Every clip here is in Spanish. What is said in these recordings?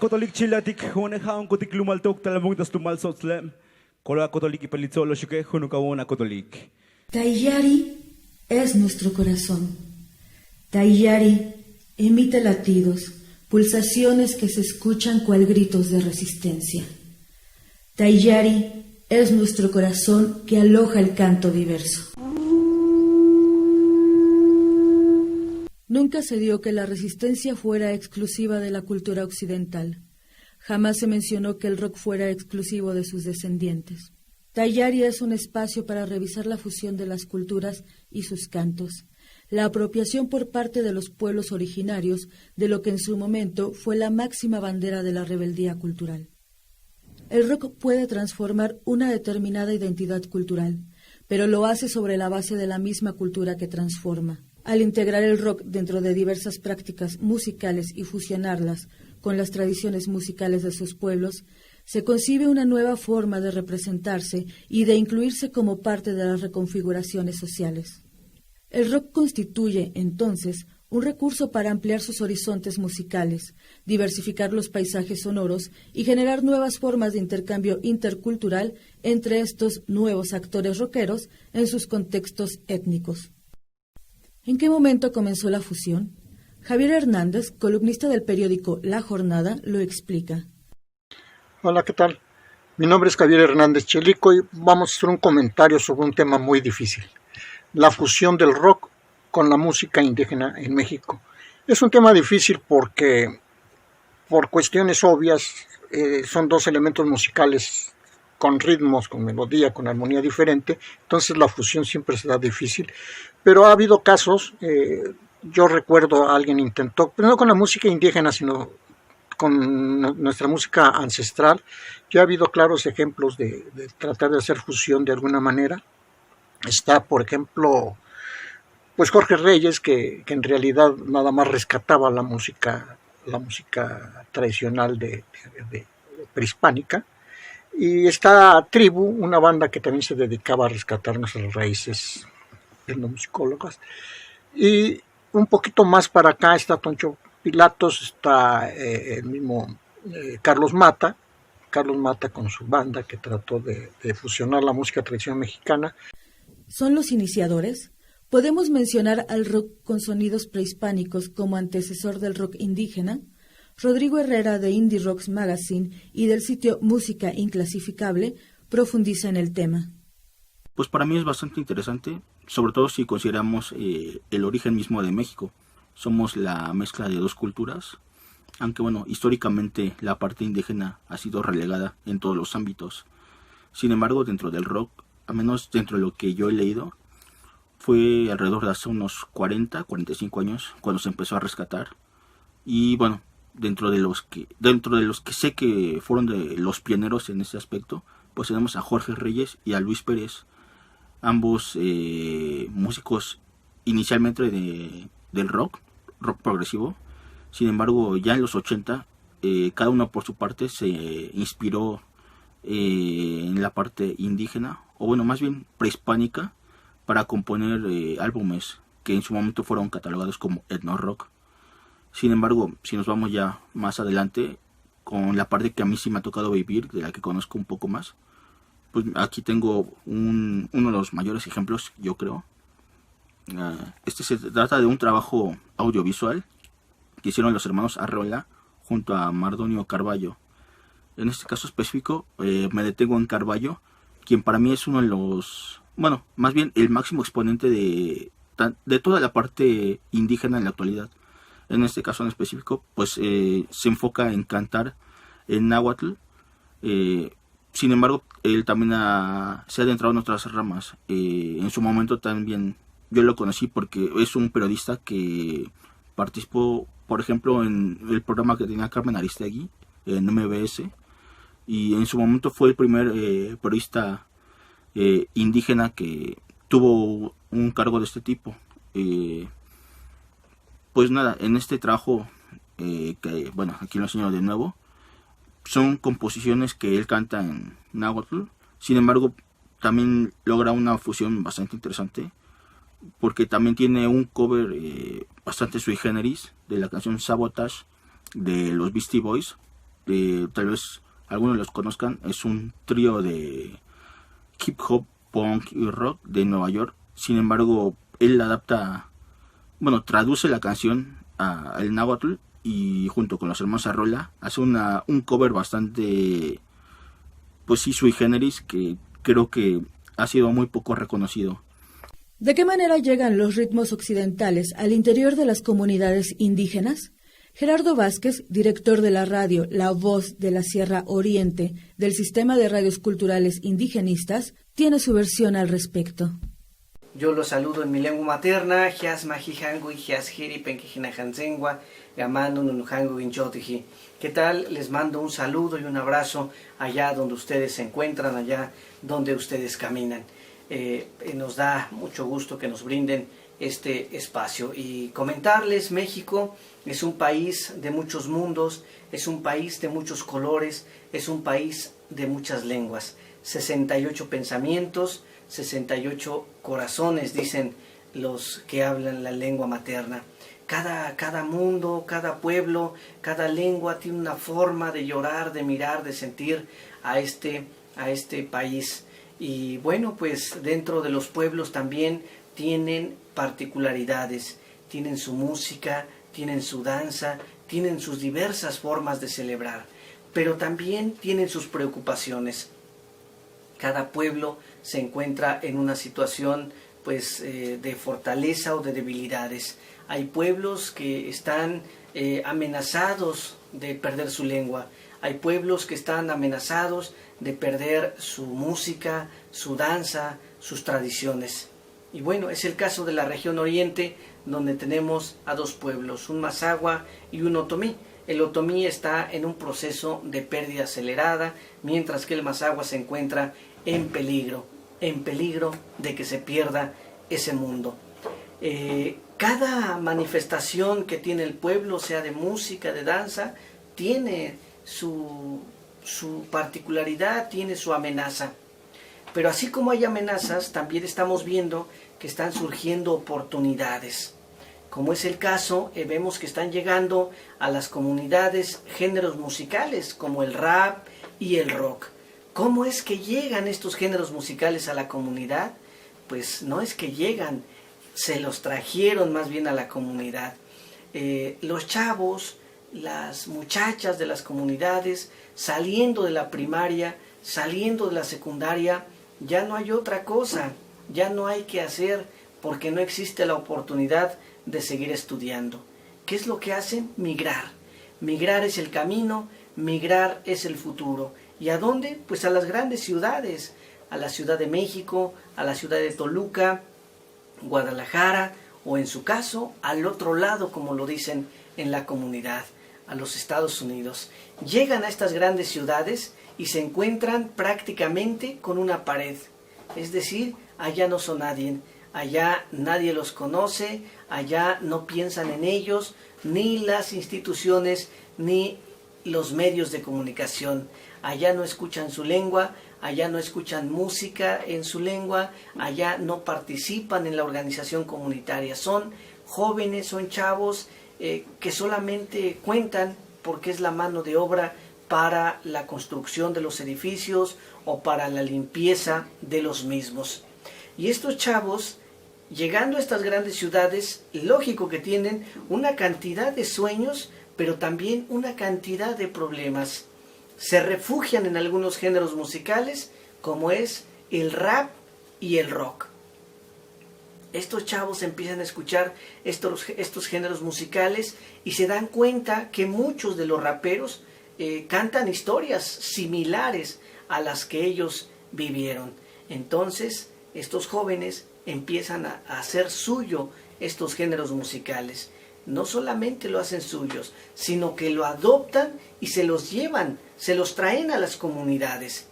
Kotolik chilatik, hunejaun kotik lumaltok talamuntas tumalsotzlem. Kola Kotolik y pelitzolo shuke, hunukauna Kotolik. Taiyari es nuestro corazón. Taiyari emite latidos, pulsaciones que se escuchan cual gritos de resistencia. Taiyari es nuestro corazón que aloja el canto diverso. Nunca se dio que la resistencia fuera exclusiva de la cultura occidental. Jamás se mencionó que el rock fuera exclusivo de sus descendientes. Taiyari es un espacio para revisar la fusión de las culturas y sus cantos, la apropiación por parte de los pueblos originarios de lo que en su momento fue la máxima bandera de la rebeldía cultural. El rock puede transformar una determinada identidad cultural, pero lo hace sobre la base de la misma cultura que transforma. Al integrar el rock dentro de diversas prácticas musicales y fusionarlas con las tradiciones musicales de sus pueblos, se concibe una nueva forma de representarse y de incluirse como parte de las reconfiguraciones sociales. El rock constituye, entonces, un recurso para ampliar sus horizontes musicales, diversificar los paisajes sonoros y generar nuevas formas de intercambio intercultural entre estos nuevos actores rockeros en sus contextos étnicos. ¿En qué momento comenzó la fusión? Javier Hernández, columnista del periódico La Jornada, lo explica. Hola, ¿qué tal? Mi nombre es Javier Hernández Chelico y vamos a hacer un comentario sobre un tema muy difícil: la fusión del rock con la música indígena en México. Es un tema difícil porque, por cuestiones obvias, son dos elementos musicales con ritmos, con melodía, con armonía diferente, entonces la fusión siempre será difícil, pero ha habido casos, yo recuerdo a alguien intentó, pero no con la música indígena, sino con nuestra música ancestral. Ya ha habido claros ejemplos de tratar de hacer fusión de alguna manera. Está, por ejemplo, pues Jorge Reyes, que en realidad nada más rescataba la música tradicional de prehispánica. Y está Tribu, una banda que también se dedicaba a rescatar nuestras raíces etnomusicólogas. Y un poquito más para acá está Toncho Pilatos, está el mismo Carlos Mata con su banda que trató de fusionar la música tradicional mexicana. ¿Son los iniciadores? ¿Podemos mencionar al rock con sonidos prehispánicos como antecesor del rock indígena? Rodrigo Herrera de Indie Rocks Magazine y del sitio Música Inclasificable profundiza en el tema. Pues para mí es bastante interesante, sobre todo si consideramos el origen mismo de México. Somos la mezcla de dos culturas, aunque bueno, históricamente la parte indígena ha sido relegada en todos los ámbitos. Sin embargo, dentro del rock, al menos dentro de lo que yo he leído, fue alrededor de hace unos 45 años cuando se empezó a rescatar. Y bueno, dentro de los que sé que fueron de los pioneros en ese aspecto, pues tenemos a Jorge Reyes y a Luis Pérez, ambos músicos inicialmente del rock progresivo. Sin embargo, ya en los 80, cada uno por su parte se inspiró en la parte indígena, o bueno, más bien prehispánica, para componer álbumes que en su momento fueron catalogados como etno rock. Sin embargo, si nos vamos ya más adelante, con la parte que a mí sí me ha tocado vivir, de la que conozco un poco más, pues aquí tengo uno de los mayores ejemplos, yo creo. Este se trata de un trabajo audiovisual que hicieron los hermanos Arreola junto a Mardonio Carballo. En este caso específico me detengo en Carballo, quien para mí es uno de los, bueno, más bien el máximo exponente de toda la parte indígena en la actualidad. En este caso en específico, pues se enfoca en cantar en náhuatl. Sin embargo, él también se ha adentrado en otras ramas. En su momento también yo lo conocí porque es un periodista que participó, por ejemplo, en el programa que tenía Carmen Aristegui en MBS, y en su momento fue el primer periodista indígena que tuvo un cargo de este tipo. Pues nada, en este trabajo, que bueno, aquí lo enseño de nuevo, son composiciones que él canta en náhuatl. Sin embargo, también logra una fusión bastante interesante, porque también tiene un cover bastante sui generis de la canción Sabotage de los Beastie Boys, tal vez algunos los conozcan, es un trío de hip hop, punk y rock de Nueva York. Sin embargo, él traduce la canción al náhuatl y junto con los hermanos Arrola hace un cover bastante, pues sí, sui generis, que creo que ha sido muy poco reconocido. ¿De qué manera llegan los ritmos occidentales al interior de las comunidades indígenas? Gerardo Vázquez, director de la radio La Voz de la Sierra Oriente del Sistema de Radios Culturales Indigenistas, tiene su versión al respecto. Yo los saludo en mi lengua materna, Hias Majijangu y Hias Hiri Penquijinajanzengua, Gamando Nunujangu Inchotiji. ¿Qué tal? Les mando un saludo y un abrazo allá donde ustedes se encuentran, allá donde ustedes caminan. Nos da mucho gusto que nos brinden este espacio y comentarles: México es un país de muchos mundos, es un país de muchos colores, es un país de muchas lenguas, 68 pensamientos, 68 corazones, dicen los que hablan la lengua materna. Cada mundo, cada pueblo, cada lengua tiene una forma de llorar, de mirar, de sentir a este país. Y bueno, pues dentro de los pueblos también tienen particularidades, tienen su música, tienen su danza, tienen sus diversas formas de celebrar, pero también tienen sus preocupaciones. Cada pueblo se encuentra en una situación pues de fortaleza o de debilidades. Hay pueblos que están amenazados de perder su lengua, hay pueblos que están amenazados de perder su música, su danza, sus tradiciones. Y bueno, es el caso de la región oriente, donde tenemos a dos pueblos, un Mazahua y un Otomí. El Otomí está en un proceso de pérdida acelerada, mientras que el Mazahua se encuentra en peligro de que se pierda ese mundo. Cada manifestación que tiene el pueblo, sea de música, de danza, tiene su particularidad, tiene su amenaza. Pero así como hay amenazas, también estamos viendo que están surgiendo oportunidades. Como es el caso, vemos que están llegando a las comunidades géneros musicales como el rap y el rock. ¿Cómo es que llegan estos géneros musicales a la comunidad? Pues no es que llegan, se los trajeron más bien a la comunidad. Los chavos, las muchachas de las comunidades, saliendo de la primaria, saliendo de la secundaria, ya no hay otra cosa, ya no hay que hacer porque no existe la oportunidad de seguir estudiando. ¿Qué es lo que hacen? Migrar. Migrar es el camino, migrar es el futuro. ¿Y a dónde? Pues a las grandes ciudades, a la Ciudad de México, a la ciudad de Toluca, Guadalajara, o en su caso, al otro lado, como lo dicen en la comunidad, a los Estados Unidos. Llegan a estas grandes ciudades y se encuentran prácticamente con una pared. Es decir, allá no son nadie, allá nadie los conoce, allá no piensan en ellos, ni las instituciones, ni los medios de comunicación. Allá no escuchan su lengua, allá no escuchan música en su lengua, allá no participan en la organización comunitaria. Son jóvenes, son chavos que solamente cuentan porque es la mano de obra para la construcción de los edificios o para la limpieza de los mismos. Y estos chavos, llegando a estas grandes ciudades, lógico que tienen una cantidad de sueños, pero también una cantidad de problemas. Se refugian en algunos géneros musicales, como es el rap y el rock. Estos chavos empiezan a escuchar estos géneros musicales y se dan cuenta que muchos de los raperos cantan historias similares a las que ellos vivieron. Entonces, estos jóvenes empiezan a hacer suyo estos géneros musicales. No solamente lo hacen suyos, sino que lo adoptan y se los llevan, se los traen a las comunidades.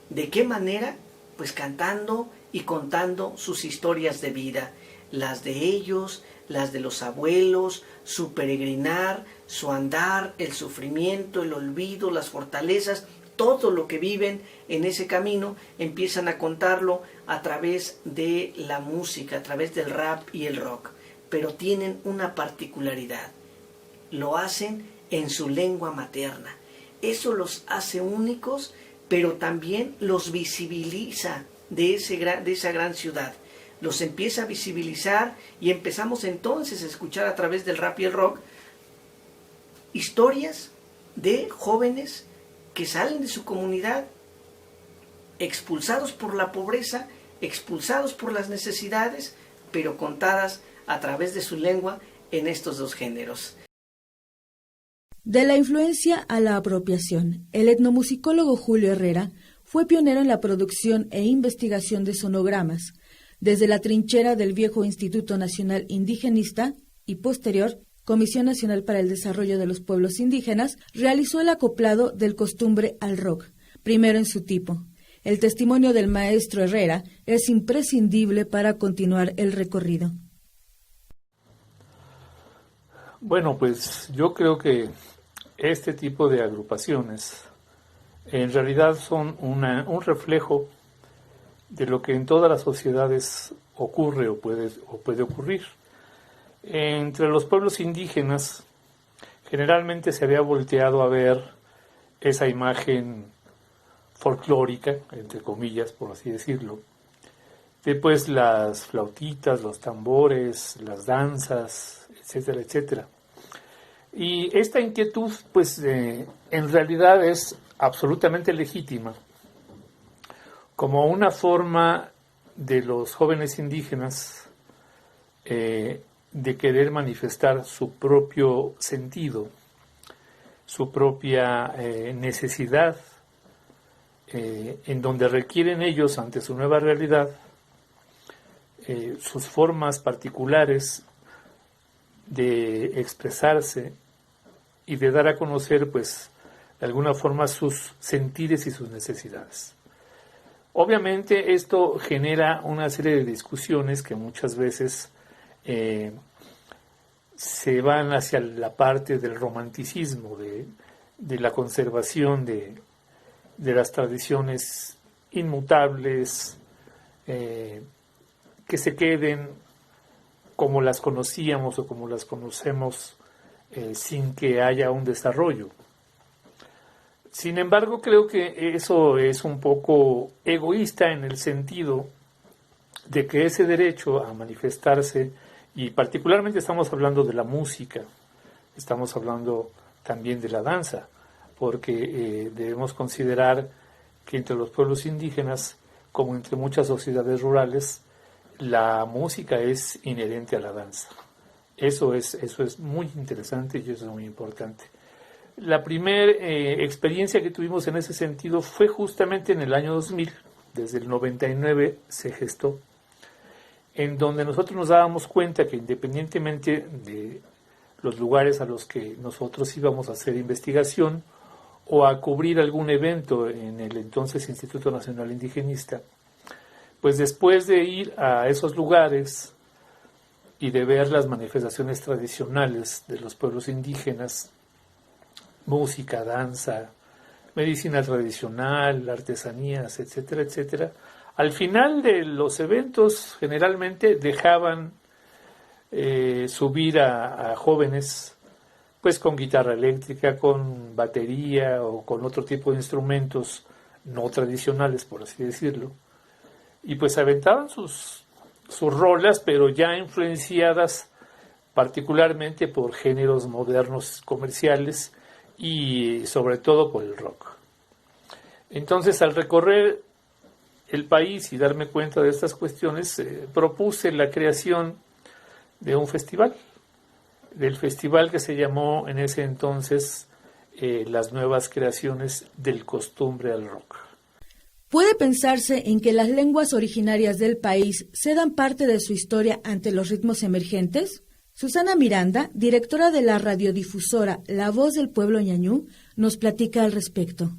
¿De qué manera? Pues cantando y contando sus historias de vida, las de ellos, las de los abuelos, su peregrinar, su andar, el sufrimiento, el olvido, las fortalezas, todo lo que viven en ese camino, empiezan a contarlo a través de la música, a través del rap y el rock. Pero tienen una particularidad, lo hacen en su lengua materna. eso los hace únicos, pero también los visibiliza de esa gran ciudad. Los empieza a visibilizar y empezamos entonces a escuchar a través del rap y el rock historias de jóvenes que salen de su comunidad expulsados por la pobreza, expulsados por las necesidades, pero contadas a través de su lengua en estos dos géneros. De la influencia a la apropiación, el etnomusicólogo Julio Herrera fue pionero en la producción e investigación de sonogramas, desde la trinchera del viejo Instituto Nacional Indigenista y posterior Comisión Nacional para el Desarrollo de los Pueblos Indígenas, realizó el acoplado del costumbre al rock, primero en su tipo. El testimonio del maestro Herrera es imprescindible para continuar el recorrido. Bueno, pues yo creo que este tipo de agrupaciones en realidad son un reflejo de lo que en todas las sociedades ocurre o puede ocurrir. Entre los pueblos indígenas generalmente se había volteado a ver esa imagen folclórica, entre comillas, por así decirlo, de pues las flautitas, los tambores, las danzas, etcétera, etcétera. Y esta inquietud, pues, en realidad es absolutamente legítima, como una forma de los jóvenes indígenas de querer manifestar su propio sentido, su propia necesidad, en donde requieren ellos, ante su nueva realidad, sus formas particulares de expresarse y de dar a conocer, pues, de alguna forma sus sentires y sus necesidades. Obviamente esto genera una serie de discusiones que muchas veces se van hacia la parte del romanticismo, de la conservación de las tradiciones inmutables, que se queden como las conocíamos o como las conocemos sin que haya un desarrollo. Sin embargo, creo que eso es un poco egoísta en el sentido de que ese derecho a manifestarse, y particularmente estamos hablando de la música, estamos hablando también de la danza, porque debemos considerar que entre los pueblos indígenas, como entre muchas sociedades rurales, la música es inherente a la danza. Eso es muy interesante y eso es muy importante. La primera experiencia que tuvimos en ese sentido fue justamente en el año 2000, desde el 99 se gestó, en donde nosotros nos dábamos cuenta que independientemente de los lugares a los que nosotros íbamos a hacer investigación o a cubrir algún evento en el entonces Instituto Nacional Indigenista, pues después de ir a esos lugares y de ver las manifestaciones tradicionales de los pueblos indígenas, música, danza, medicina tradicional, artesanías, etcétera, etcétera, al final de los eventos generalmente dejaban subir a jóvenes pues con guitarra eléctrica, con batería o con otro tipo de instrumentos no tradicionales, por así decirlo, y pues aventaban sus rolas, pero ya influenciadas particularmente por géneros modernos comerciales y sobre todo por el rock. Entonces, al recorrer el país y darme cuenta de estas cuestiones, propuse la creación de un festival, del festival que se llamó en ese entonces Las Nuevas Creaciones del Costumbre al Rock. ¿Puede pensarse en que las lenguas originarias del país cedan parte de su historia ante los ritmos emergentes? Susana Miranda, directora de la radiodifusora La Voz del Pueblo Ñañú, nos platica al respecto.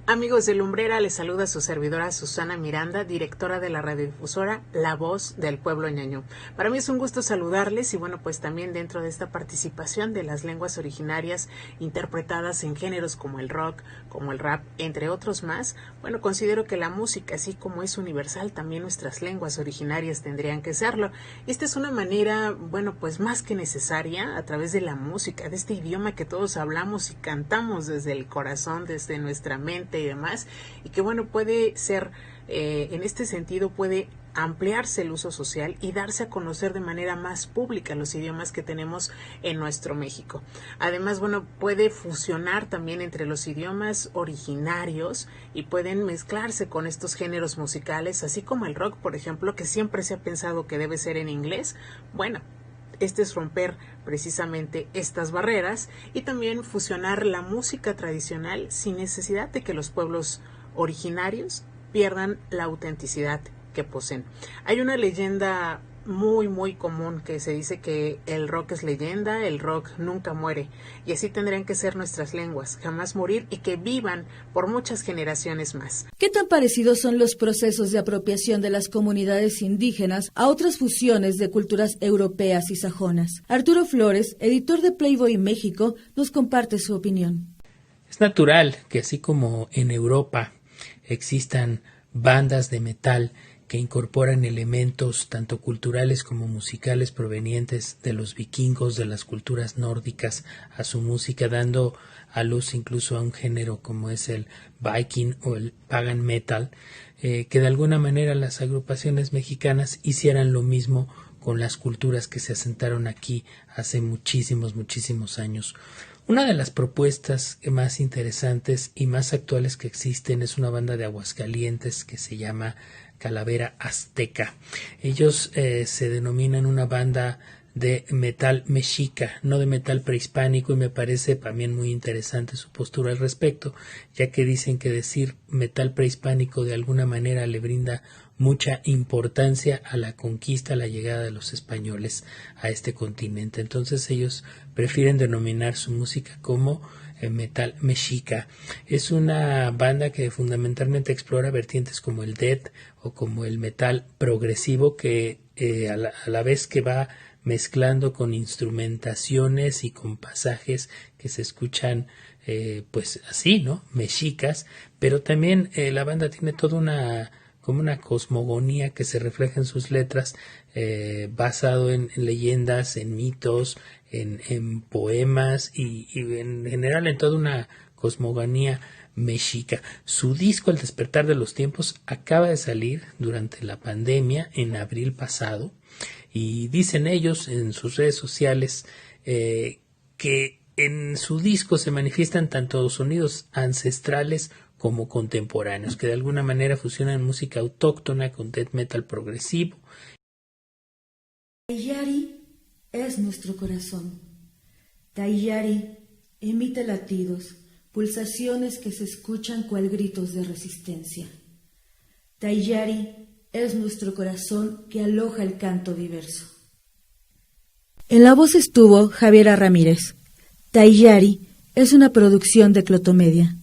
Amigos de Lumbrera, les saluda su servidora Susana Miranda, directora de la radiodifusora La Voz del Pueblo Ñañú. Para mí es un gusto saludarles y bueno, pues también dentro de esta participación de las lenguas originarias interpretadas en géneros como el rock, como el rap, entre otros más, bueno, considero que la música, así como es universal, también nuestras lenguas originarias tendrían que serlo. Esta es una manera, bueno, pues más que necesaria a través de la música, de este idioma que todos hablamos y cantamos desde el corazón, desde nuestra mente y demás, y que bueno, puede ser, en este sentido puede ampliarse el uso social y darse a conocer de manera más pública los idiomas que tenemos en nuestro México. Además, bueno, puede fusionar también entre los idiomas originarios y pueden mezclarse con estos géneros musicales, así como el rock, por ejemplo, que siempre se ha pensado que debe ser en inglés. Bueno, este es romper precisamente estas barreras y también fusionar la música tradicional sin necesidad de que los pueblos originarios pierdan la autenticidad que poseen. Hay una leyenda muy común que se dice que el rock es leyenda, el rock nunca muere, y así tendrían que ser nuestras lenguas, jamás morir y que vivan por muchas generaciones más. ¿Qué tan parecidos son los procesos de apropiación de las comunidades indígenas a otras fusiones de culturas europeas y sajonas? Arturo Flores, editor de Playboy México, nos comparte su opinión. Es natural que así como en Europa existan bandas de metal que incorporan elementos tanto culturales como musicales provenientes de los vikingos, de las culturas nórdicas, a su música, dando a luz incluso a un género como es el Viking o el Pagan Metal, que de alguna manera las agrupaciones mexicanas hicieran lo mismo con las culturas que se asentaron aquí hace muchísimos años. Una de las propuestas más interesantes y más actuales que existen es una banda de Aguascalientes que se llama Calavera Azteca. Ellos se denominan una banda de metal mexica, no de metal prehispánico, y me parece también muy interesante su postura al respecto, ya que dicen que decir metal prehispánico de alguna manera le brinda mucha importancia a la conquista, a la llegada de los españoles a este continente. Entonces ellos prefieren denominar su música como metal mexica. Es una banda que fundamentalmente explora vertientes como el death o como el metal progresivo, que a la vez que va mezclando con instrumentaciones y con pasajes que se escuchan pues así, ¿no? Mexicas, pero también la banda tiene toda una cosmogonía que se refleja en sus letras, basado en leyendas, en mitos, en poemas y en general en toda una cosmogonía mexica. Su disco El Despertar de los Tiempos acaba de salir durante la pandemia en abril pasado, y dicen ellos en sus redes sociales que en su disco se manifiestan tanto sonidos ancestrales como contemporáneos, que de alguna manera fusionan música autóctona con death metal progresivo. Taiyari es nuestro corazón. Taiyari emite latidos, pulsaciones que se escuchan cual gritos de resistencia. Taiyari es nuestro corazón que aloja el canto diverso. En la voz estuvo Javiera Ramírez. Taiyari es una producción de Clotomedia.